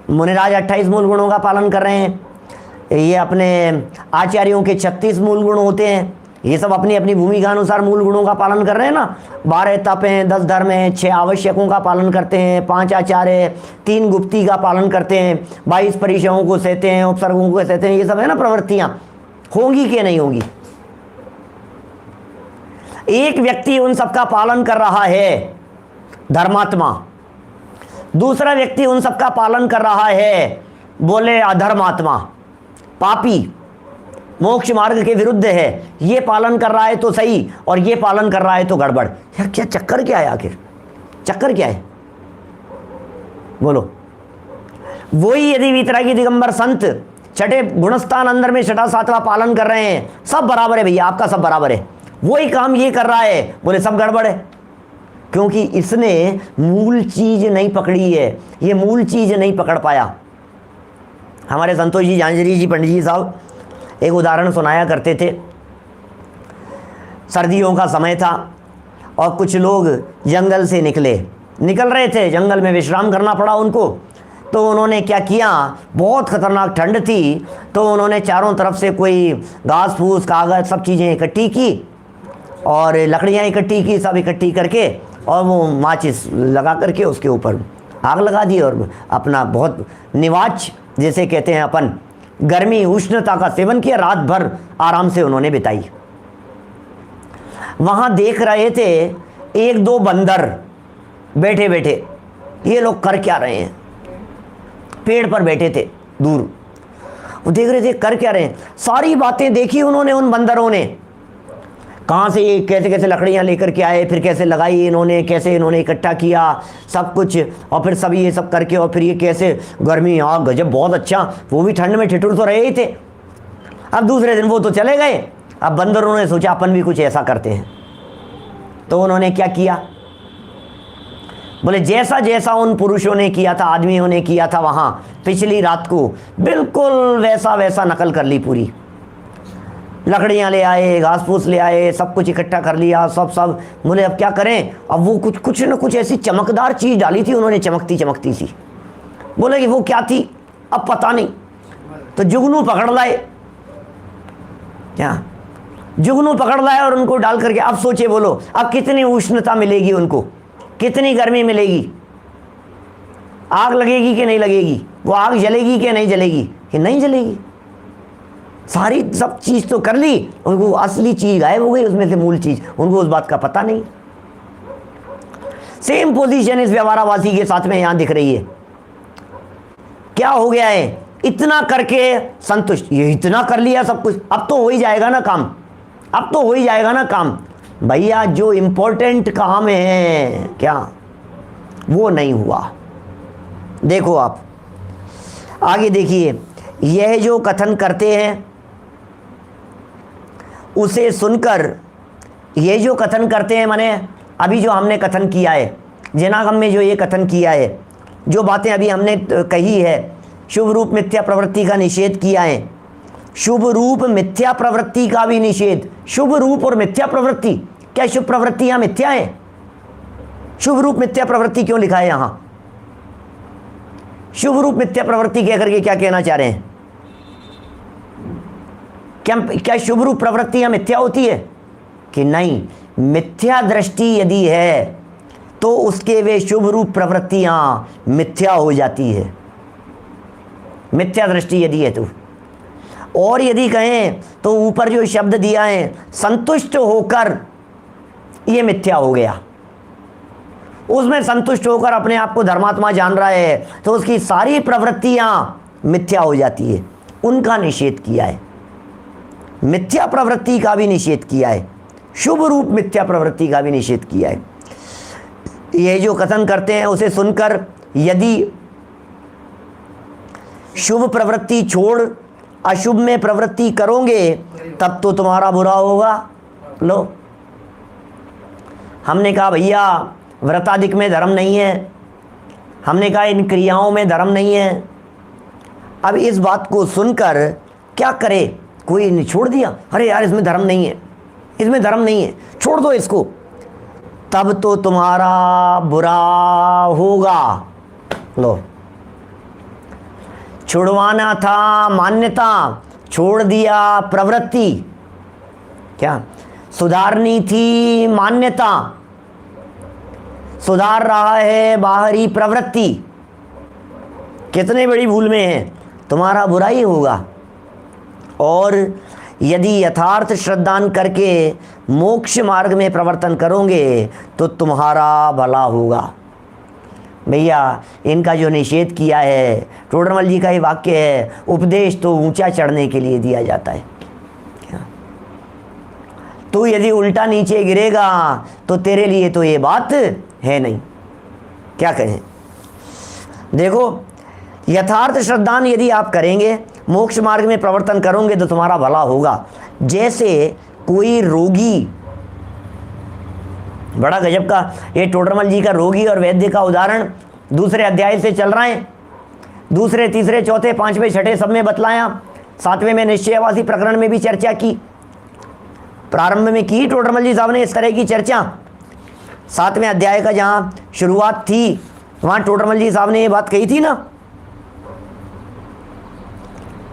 मुनिराज 28 मूल गुणों का पालन कर रहे हैं, ये अपने आचार्यों के 36 मूल गुण होते हैं, ये सब अपनी अपनी भूमिका अनुसार मूल गुणों का पालन कर रहे हैं ना। 12 तप हैं, 10 धर्म हैं, 6 आवश्यकों का पालन करते हैं, 5 आचार्य, 3 गुप्ती का पालन करते हैं, 22 परिचयों को सहते हैं, उपसर्गों को सहते हैं, ये सब है ना प्रवृत्तियां, होंगी कि नहीं होंगी? एक व्यक्ति उन सबका पालन कर रहा है, धर्मात्मा, दूसरा व्यक्ति उन सबका पालन कर रहा है, बोले अधर्मात्मा, पापी, मोक्ष मार्ग के विरुद्ध है, ये पालन कर रहा है तो सही और ये पालन कर रहा है तो गड़बड़। यार क्या चक्कर क्या है, आखिर चक्कर क्या है बोलो? वही यदि वीतरागी दिगंबर संत छठे गुणस्थान अंदर में छठा सातवां पालन कर रहे हैं, सब बराबर है भैया, आपका सब बराबर है, वही काम ये कर रहा है, बोले सब गड़बड़ है, क्योंकि इसने मूल चीज नहीं पकड़ी है, ये मूल चीज नहीं पकड़ पाया। हमारे संतोष जी झांझरी जी पंडित जी साहब एक उदाहरण सुनाया करते थे। सर्दियों का समय था और कुछ लोग जंगल से निकल रहे थे, जंगल में विश्राम करना पड़ा उनको, तो उन्होंने क्या किया, बहुत ख़तरनाक ठंड थी, तो उन्होंने चारों तरफ से कोई घास फूस कागज़ सब चीज़ें इकट्ठी की और लकड़ियाँ इकट्ठी की, सब इकट्ठी करके और वो माचिस लगा करके उसके ऊपर आग लगा दी और अपना बहुत निवाच जैसे कहते हैं अपन, गर्मी उष्णता का सेवन किया, रात भर आराम से उन्होंने बिताई। वहां देख रहे थे एक दो बंदर बैठे बैठे, ये लोग कर क्या रहे हैं, पेड़ पर बैठे थे दूर, वो देख रहे थे कर क्या रहे हैं। सारी बातें देखी उन्होंने, उन बंदरों ने, कहाँ से ये कैसे कैसे लकड़ियाँ लेकर के आए, फिर कैसे लगाई इन्होंने, कैसे इन्होंने इकट्ठा किया सब कुछ, और फिर सब ये सब करके, और फिर ये कैसे गर्मी, हाँ गजब बहुत अच्छा, वो भी ठंड में ठिठुर तो रहे ही थे। अब दूसरे दिन वो तो चले गए, अब बंदरों ने सोचा अपन भी कुछ ऐसा करते हैं, तो उन्होंने क्या किया, बोले जैसा जैसा उन पुरुषों ने किया था, आदमियों ने किया था वहाँ पिछली रात को, बिल्कुल वैसा वैसा नकल कर ली पूरी। लकड़ियाँ ले आए, घास फूस ले आए, सब कुछ इकट्ठा कर लिया, सब बोले अब क्या करें। अब वो कुछ न कुछ ऐसी चमकदार चीज़ डाली थी उन्होंने, चमकती सी। बोले कि वो क्या थी अब पता नहीं। तो जुगनू पकड़ लाए, क्या जुगनू पकड़ लाए और उनको डाल करके अब सोचे, बोलो अब कितनी उष्णता मिलेगी उनको, कितनी गर्मी मिलेगी, आग लगेगी कि नहीं लगेगी, वो आग जलेगी कि नहीं जलेगी, कि नहीं जलेगी। सारी सब चीज़ तो कर ली, उनको असली चीज़ गायब हो गई उसमें से, मूल चीज़ उनको उस बात का पता नहीं। सेम पोजीशन इस व्यवहारावासी के साथ में यहाँ दिख रही है। क्या हो गया है, इतना करके संतुष्ट, ये इतना कर लिया सब कुछ, अब तो हो ही जाएगा ना काम, अब तो हो ही जाएगा ना काम। भैया जो इंपॉर्टेंट काम है क्या, वो नहीं हुआ। देखो आप आगे देखिए, यह जो कथन करते हैं उसे सुनकर, ये जो कथन करते हैं माने अभी जो हमने कथन किया है, जनागम में जो ये कथन किया है, जो बातें अभी हमने कही है, शुभ रूप मिथ्या प्रवृत्ति का निषेध किया है, शुभ रूप मिथ्या प्रवृत्ति का भी निषेध। शुभ रूप और मिथ्या प्रवृत्ति, क्या शुभ प्रवृत्तियां मिथ्या है? शुभ रूप मिथ्या प्रवृत्ति क्यों लिखा है यहां? शुभ रूप मिथ्या प्रवृत्ति कह करके क्या कहना चाह रहे हैं? क्या शुभ रूप प्रवृत्तियां मिथ्या होती है कि नहीं? मिथ्या दृष्टि यदि है तो उसके वे शुभ रूप प्रवृत्तियां मिथ्या हो जाती है, मिथ्या दृष्टि यदि है तो। और यदि कहें तो ऊपर जो शब्द दिया है संतुष्ट होकर, ये मिथ्या हो गया। उसमें संतुष्ट होकर अपने आप को धर्मात्मा जान रहा है तो उसकी सारी प्रवृत्तियां मिथ्या हो जाती है, उनका निषेध किया है। मिथ्या प्रवृत्ति का भी निषेध किया है, शुभ रूप मिथ्या प्रवृत्ति का भी निषेध किया है। ये जो कथन करते हैं उसे सुनकर यदि शुभ प्रवृत्ति छोड़ अशुभ में प्रवृत्ति करोगे तब तो तुम्हारा बुरा होगा। लो, हमने कहा भैया व्रताधिक में धर्म नहीं है, हमने कहा इन क्रियाओं में धर्म नहीं है। अब इस बात को सुनकर क्या करे, कोई ने छोड़ दिया, अरे यार इसमें धर्म नहीं है, इसमें धर्म नहीं है, छोड़ दो इसको, तब तो तुम्हारा बुरा होगा। लो, छुड़वाना था मान्यता, छोड़ दिया प्रवृत्ति। क्या सुधारनी थी मान्यता, सुधार रहा है बाहरी प्रवृत्ति। कितने बड़ी भूल में है, तुम्हारा बुरा ही होगा। और यदि यथार्थ श्रद्धान करके मोक्ष मार्ग में प्रवर्तन करोगे तो तुम्हारा भला होगा। भैया इनका जो निषेध किया है, टोडरमल जी का ही वाक्य है, उपदेश तो ऊंचा चढ़ने के लिए दिया जाता है। तो यदि उल्टा नीचे गिरेगा तो तेरे लिए तो ये बात है नहीं। क्या कहें, देखो यथार्थ श्रद्धान यदि आप करेंगे, मोक्ष मार्ग में प्रवर्तन करोगे तो तुम्हारा भला होगा। जैसे कोई रोगी, बड़ा गजब का ये टोडरमल जी का रोगी और वैद्य का उदाहरण दूसरे अध्याय से चल रहा है। दूसरे, तीसरे, चौथे, पांचवें, छठे सब में बतलाया, सातवें में निश्चयवासी प्रकरण में भी चर्चा की, प्रारंभ में की टोडरमल जी साहब ने इस तरह की चर्चा। सातवें अध्याय का जहां शुरुआत थी वहां टोडरमल जी साहब ने ये बात कही थी ना,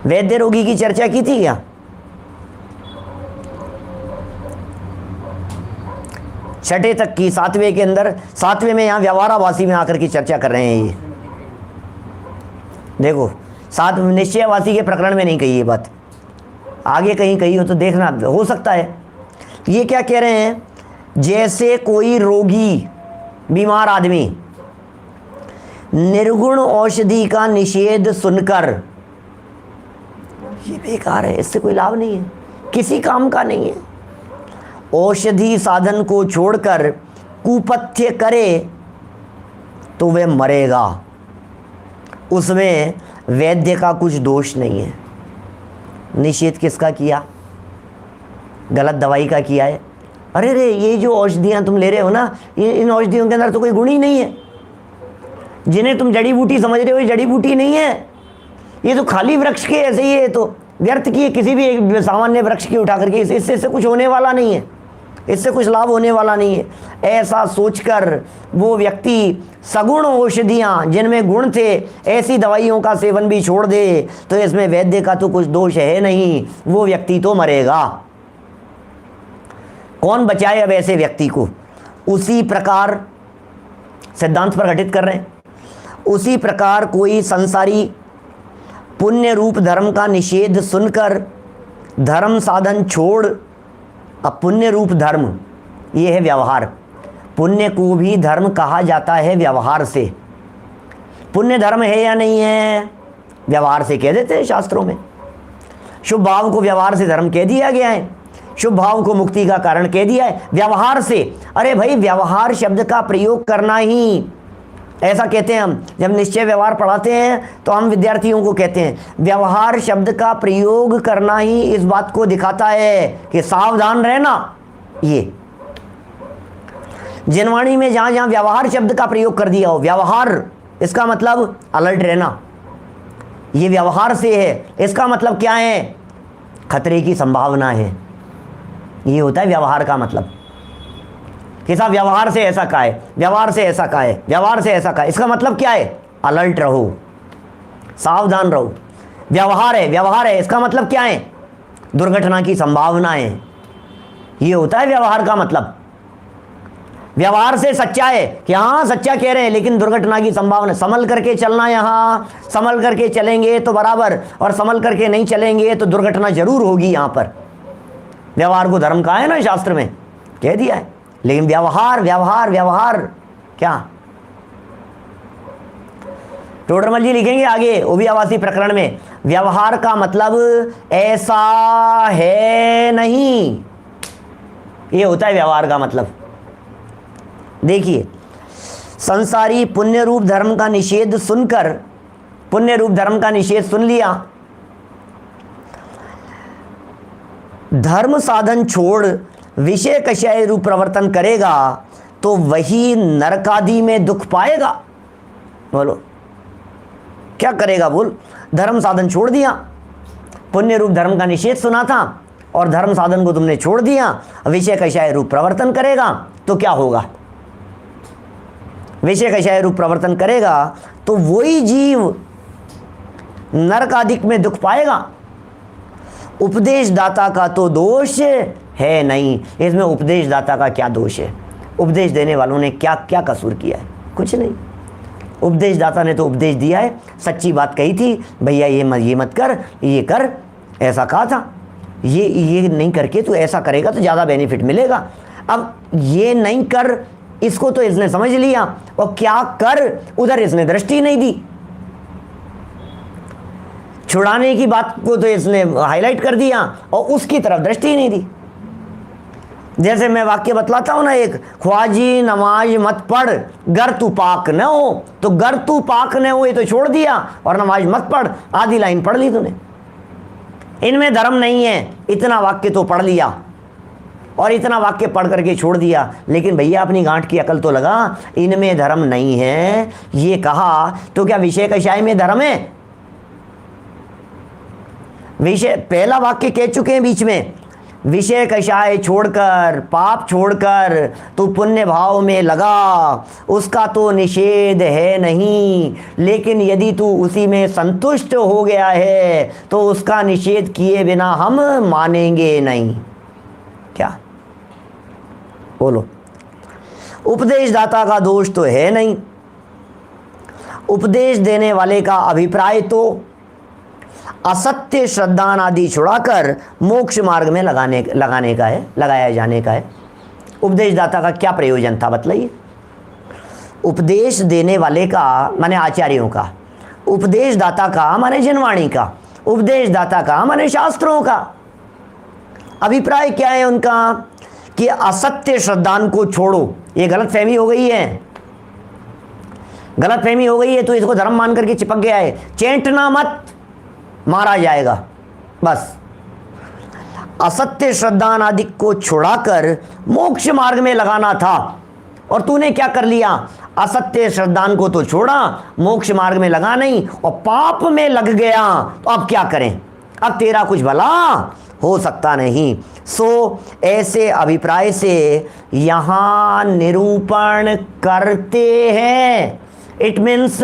वैद्य रोगी की चर्चा की थी क्या? छठे तक की, सातवें के अंदर, सातवें में यहां व्यवहारावासी में आकर की चर्चा कर रहे हैं। ये देखो, सात निश्चयवासी के प्रकरण में नहीं कही ये बात, आगे कहीं कही हो तो देखना, हो सकता है। ये क्या कह रहे हैं, जैसे कोई रोगी, बीमार आदमी निर्गुण औषधि का निषेध सुनकर, ये बेकार है, इससे कोई लाभ नहीं है, किसी काम का नहीं है, औषधि साधन को छोड़कर कुपथ्य करे तो वह मरेगा, उसमें वैद्य का कुछ दोष नहीं है। निषेध किसका किया? गलत दवाई का किया है। अरे रे, ये जो औषधियाँ तुम ले रहे हो ना, ये इन औषधियों के अंदर तो कोई गुण ही नहीं है, जिन्हें तुम जड़ी बूटी समझ रहे हो ये जड़ी बूटी नहीं है, ये तो खाली वृक्ष के ऐसे ही है, तो व्यर्थ की किसी भी एक सामान्य वृक्ष की उठा करके इससे कुछ होने वाला नहीं है, इससे कुछ लाभ होने वाला नहीं है। ऐसा सोचकर वो व्यक्ति सगुण औषधियाँ जिनमें गुण थे ऐसी दवाइयों का सेवन भी छोड़ दे तो इसमें वैद्य का तो कुछ दोष है नहीं, वो व्यक्ति तो मरेगा। कौन बचाए अब ऐसे व्यक्ति को? उसी प्रकार सिद्धांत पर घटित कर रहे हैं, उसी प्रकार कोई संसारी पुण्य रूप धर्म का निषेध सुनकर धर्म साधन छोड़, अब पुण्य रूप धर्म ये है व्यवहार, पुण्य को भी धर्म कहा जाता है व्यवहार से। पुण्य धर्म है या नहीं है? व्यवहार से कह देते हैं शास्त्रों में। शुभ भाव को व्यवहार से धर्म कह दिया गया है, शुभ भाव को मुक्ति का कारण कह दिया है व्यवहार से। अरे भाई, व्यवहार शब्द का प्रयोग करना ही, ऐसा कहते हैं हम जब निश्चय व्यवहार पढ़ाते हैं तो हम विद्यार्थियों को कहते हैं व्यवहार शब्द का प्रयोग करना ही इस बात को दिखाता है कि सावधान रहना। ये जनवाणी में जहां जहां व्यवहार शब्द का प्रयोग कर दिया हो, व्यवहार इसका मतलब अलर्ट रहना, ये व्यवहार से है, इसका मतलब क्या है? खतरे की संभावना है। ये होता है व्यवहार का मतलब कि साहब व्यवहार से ऐसा कहा है, व्यवहार से ऐसा कहा है, व्यवहार से ऐसा कहा है, इसका मतलब क्या है? अलर्ट रहो, सावधान रहो। व्यवहार है, व्यवहार है, इसका मतलब क्या है? दुर्घटना की संभावना है। ये होता है व्यवहार का मतलब। व्यवहार से सच्चा है कि हाँ सच्चा कह रहे हैं लेकिन दुर्घटना की संभावना, संभल करके चलना, यहाँ संभल करके चलेंगे तो बराबर, और संभल करके नहीं चलेंगे तो दुर्घटना जरूर होगी। यहाँ पर व्यवहार को धर्म कहा है ना, शास्त्र में कह दिया है। लेकिन व्यवहार व्यवहार व्यवहार क्या? टोडरमल जी लिखेंगे आगे वो भी आवासी प्रकरण में, व्यवहार का मतलब ऐसा है नहीं, ये होता है व्यवहार का मतलब। देखिए, संसारी पुण्य रूप धर्म का निषेध सुनकर, पुण्य रूप धर्म का निषेध सुन लिया, धर्म साधन छोड़ विषय कषाय रूप प्रवर्तन करेगा तो वही नरकादि में दुख पाएगा। बोलो क्या करेगा? बोल, धर्म साधन छोड़ दिया, पुण्य रूप धर्म का निषेध सुना था और धर्म साधन को तुमने छोड़ दिया, विषय कषाय रूप प्रवर्तन करेगा तो क्या होगा? विषय कषाय रूप प्रवर्तन करेगा तो वही जीव नरकादिक में दुख पाएगा। उपदेश दाता का तो दोष है नहीं, इसमें उपदेश दाता का क्या दोष है? उपदेश देने वालों ने क्या क्या कसूर किया है? कुछ नहीं। उपदेश दाता ने तो उपदेश दिया है, सच्ची बात कही थी, भैया ये मत कर, ये कर, ऐसा कहा था, ये नहीं करके तू ऐसा करेगा तो ज़्यादा बेनिफिट मिलेगा। अब ये नहीं कर, इसको तो इसने समझ लिया, और क्या कर उधर इसने दृष्टि नहीं दी। छुड़ाने की बात को तो इसने हाईलाइट कर दिया और उसकी तरफ दृष्टि नहीं दी। जैसे मैं वाक्य बतलाता हूं ना, एक ख्वाजी नमाज मत पढ़ गर तू पाक न हो, तो गर तू पाक न हो ये तो छोड़ दिया, और नमाज मत पढ़ आधी लाइन पढ़ ली तूने। इनमें धर्म नहीं है, इतना वाक्य तो पढ़ लिया और इतना वाक्य पढ़ करके छोड़ दिया। लेकिन भैया अपनी गांठ की अकल तो लगा, इनमें धर्म नहीं है ये कहा तो क्या विषय कषाय में धर्म है? विषय, पहला वाक्य कह चुके हैं बीच में, विषय कषाय छोड़कर, पाप छोड़कर तू पुण्य भाव में लगा, उसका तो निषेध है नहीं, लेकिन यदि तू उसी में संतुष्ट हो गया है तो उसका निषेध किए बिना हम मानेंगे नहीं। क्या बोलो? उपदेशदाता का दोष तो है नहीं, उपदेश देने वाले का अभिप्राय तो असत्य श्रद्धान आदि छुड़ाकर मोक्ष मार्ग में लगाने का है, लगाया जाने का है। उपदेशदाता का क्या प्रयोजन था बतलाइए? उपदेश देने वाले का माने आचार्यों का, उपदेशदाता का माने जनवाणी का, उपदेशदाता का माने शास्त्रों का। अभिप्राय क्या है उनका? कि असत्य श्रद्धान को छोड़ो। ये गलत फहमी हो गई है, गलत फहमी हो गई है, तो इसको धर्म मान करके चिपक गया है। चेंटना मत, मारा जाएगा। बस असत्य श्रद्धान आदि को छुड़ाकर मोक्ष मार्ग में लगाना था, और तूने क्या कर लिया? असत्य श्रद्धान को तो छोड़ा, मोक्ष मार्ग में लगा नहीं, और पाप में लग गया। तो अब क्या करें? अब तेरा कुछ भला हो सकता नहीं। सो ऐसे अभिप्राय से यहाँ निरूपण करते हैं, इट मीन्स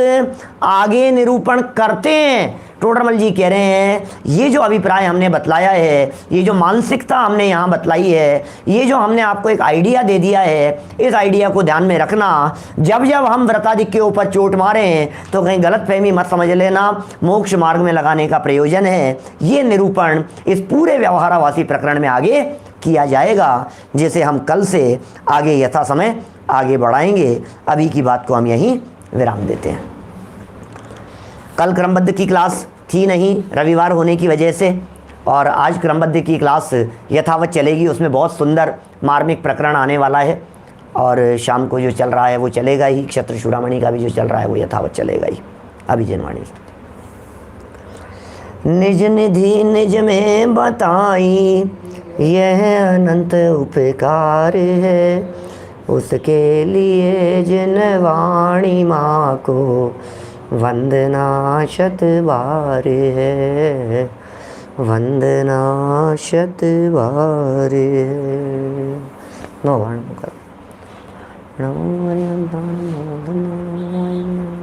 आगे निरूपण करते हैं। टोडरमल जी कह रहे हैं ये जो अभिप्राय हमने बतलाया है, ये जो मानसिकता हमने यहाँ बतलाई है, ये जो हमने आपको एक आइडिया दे दिया है, इस आइडिया को ध्यान में रखना। जब जब हम व्रताधिक के ऊपर चोट मारें तो कहीं गलत फहमी मत समझ लेना, मोक्ष मार्ग में लगाने का प्रयोजन है। ये निरूपण इस पूरे व्यवहारावासी प्रकरण में आगे किया जाएगा, जिसे हम कल से आगे यथा समय आगे बढ़ाएंगे। अभी की बात को हम यहीं विराम देते हैं। कल क्रमबद्ध की क्लास थी नहीं रविवार होने की वजह से, और आज क्रमबद्ध की क्लास यथावत चलेगी। उसमें बहुत सुंदर मार्मिक प्रकरण आने वाला है, और शाम को जो चल रहा है वो चलेगा ही। क्षत्र चूड़ामणि का भी जो चल रहा है वो यथावत चलेगा ही। अभी जनवाणी। निज निधि निज में बताई यह अनंत उपकार है, उसके लिए जिन वाणी माँ को वंदना शत बार है, वंदना शत बार है। नौ बाण करो।